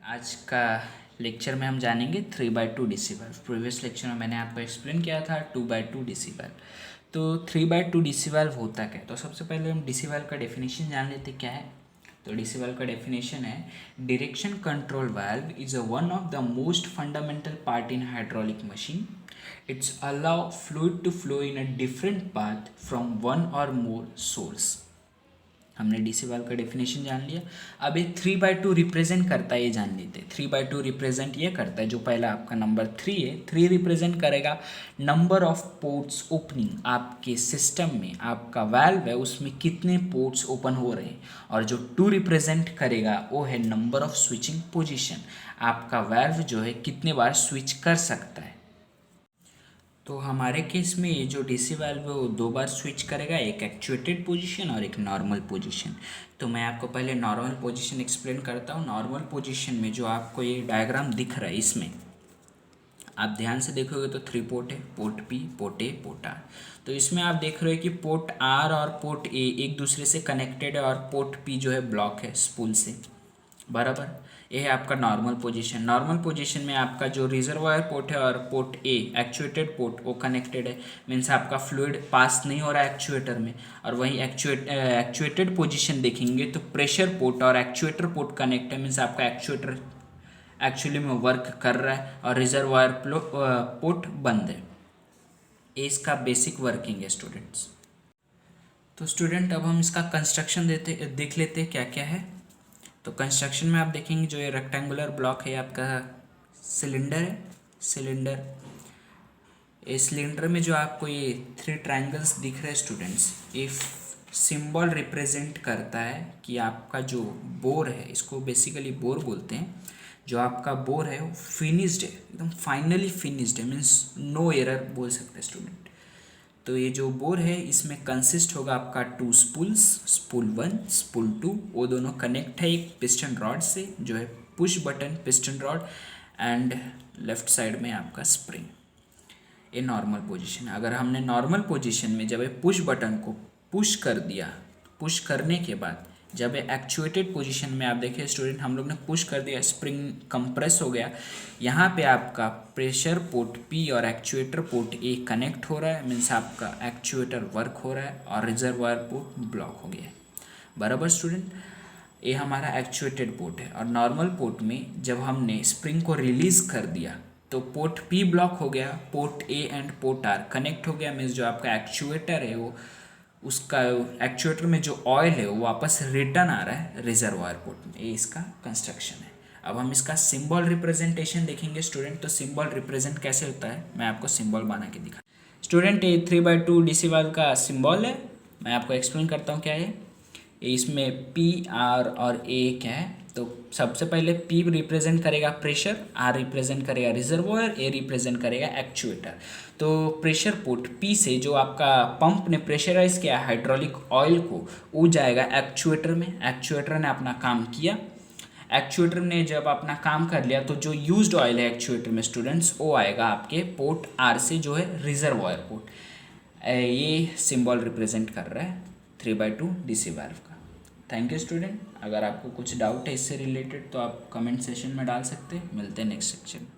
आज का लेक्चर में हम जानेंगे 3/2 डीसी वाल्व। प्रीवियस लेक्चर में मैंने आपको एक्सप्लेन किया था 2/2 डीसी वाल्व। तो 3/2 डीसी वाल्व होता क्या है? तो सबसे पहले हम डीसी वाल्व का डेफिनेशन जान लेते क्या है। तो डीसी वाल्व का डेफिनेशन है, direction control valve is one of the most fundamental part in hydraulic machine. Its allow fluid to flow in a different path from one or more source. हमने DC valve का definition जान लिया। अब ये 3/2 represent करता है, ये जान लेते हैं। 3/2 रिप्रेजेंट ये करता है, जो पहला आपका नंबर 3 है, 3 रिप्रेजेंट करेगा नंबर ऑफ पोर्ट्स ओपनिंग। आपके सिस्टम में आपका वाल्व है उसमें कितने पोर्ट्स ओपन हो रहे हैं। और जो 2 रिप्रेजेंट करेगा वो है नंबर ऑफ स्विचिंग पोजिशन। आपका वाल्व जो है कितने बार स्विच कर सकता है। तो हमारे केस में ये जो डीसी वाल्व है वो 2 बार स्विच करेगा, एक एक्चुएटेड पोजीशन और एक नॉर्मल पोजीशन। तो मैं आपको पहले नॉर्मल पोजीशन एक्सप्लेन करता हूँ। नॉर्मल पोजीशन में जो आपको ये डायग्राम दिख रहा है, इसमें आप ध्यान से देखोगे तो 3 पोर्ट है, port P, port A, port R. तो इसमें आप देख रहे हो कि पोर्ट आर और पोर्ट ए एक दूसरे से कनेक्टेड है और पोर्ट पी जो है ब्लॉक है स्पूल से, बराबर। ये है आपका नॉर्मल पोजीशन। नॉर्मल पोजीशन में आपका जो रिजर्वायर पोर्ट है और पोर्ट ए एक्चुएटेड पोर्ट वो कनेक्टेड है, मीन्स आपका फ्लूइड पास नहीं हो रहा है एक्चुएटर में। और वहीं एक्चुएटेड पोजीशन देखेंगे तो प्रेशर पोर्ट और एक्चुएटर पोर्ट कनेक्ट है, मीन्स आपका एक्चुएटर एक्चुअली में वर्क कर रहा है और रिजर्वायर पोर्ट बंद है। ये इसका बेसिक वर्किंग है स्टूडेंट्स। तो स्टूडेंट अब हम इसका कंस्ट्रक्शन देख लेते हैं क्या क्या है। तो कंस्ट्रक्शन में आप देखेंगे जो ये रेक्टेंगुलर ब्लॉक है आपका सिलेंडर है। सिलेंडर, इस सिलेंडर में जो आपको ये 3 ट्रायंगल्स दिख रहे हैं स्टूडेंट्स, ये सिंबल रिप्रेजेंट करता है कि आपका जो बोर है, इसको बेसिकली बोर बोलते हैं, जो आपका बोर है वो फिनिश्ड है, एकदम फाइनली फिनिश्ड है, मीन्स नो एरर बोल सकते हैं स्टूडेंट। तो ये जो बोर है इसमें कंसिस्ट होगा आपका 2 स्पूल्स, स्पूल 1, स्पूल 2, वो दोनों कनेक्ट है एक पिस्टन रॉड से जो है push button piston rod, and left side में आपका स्प्रिंग। ये नॉर्मल पोजीशन है। अगर हमने नॉर्मल पोजीशन में जब ये पुश बटन को पुश कर दिया, पुश करने के बाद जब ये एक्चुएटेड पोजीशन में आप देखिए स्टूडेंट, हम लोग ने पुश कर दिया, स्प्रिंग कंप्रेस हो गया, यहाँ पे आपका प्रेशर पोर्ट पी और एक्चुएटर पोर्ट ए कनेक्ट हो रहा है, मीन्स आपका एक्चुएटर वर्क हो रहा है और रिजर्वायर पोर्ट ब्लॉक हो गया है, बराबर स्टूडेंट। ये हमारा एक्चुएटेड पोर्ट है। और नॉर्मल पोर्ट में जब हमने स्प्रिंग को रिलीज़ कर दिया तो पोर्ट पी ब्लॉक हो गया, port A and port R connect हो गया, मीन्स जो आपका एक्चुएटर है वो उसका एक्चुएटर में जो ऑयल है वो वापस रिटर्न आ रहा है रिजर्वायर पोर्ट में। ये इसका कंस्ट्रक्शन है। अब हम इसका सिंबल रिप्रेजेंटेशन देखेंगे स्टूडेंट। तो सिंबल रिप्रेजेंट कैसे होता है, मैं आपको सिंबल बना के दिखा स्टूडेंट। ये 3/2 डीसी वाल्व का सिंबल है, मैं आपको एक्सप्लेन करता हूँ क्या है। इसमें पी, आर और ए क्या है। तो सबसे पहले पी रिप्रेजेंट करेगा प्रेशर, आर रिप्रेजेंट करेगा रिजर्वोयर, ए रिप्रेजेंट करेगा एक्चुएटर। तो प्रेशर पोर्ट पी से जो आपका पंप ने प्रेशराइज किया हाइड्रोलिक ऑयल को, वो जाएगा एक्चुएटर में। एक्चुएटर ने अपना काम किया। एक्चुएटर ने जब अपना काम कर लिया तो जो यूज्ड ऑयल है एक्चुएटर में स्टूडेंट्स, वो आएगा आपके पोर्ट आर से जो है रिजर्वोयर पोर्ट। ये सिंबल रिप्रेजेंट कर रहा है 3/2 डीसी वाल्व का। Thank you student. अगर आपको कुछ डाउट है इससे रिलेटेड तो आप कमेंट सेशन में डाल सकते हैं। मिलते हैं नेक्स्ट सेक्शन में।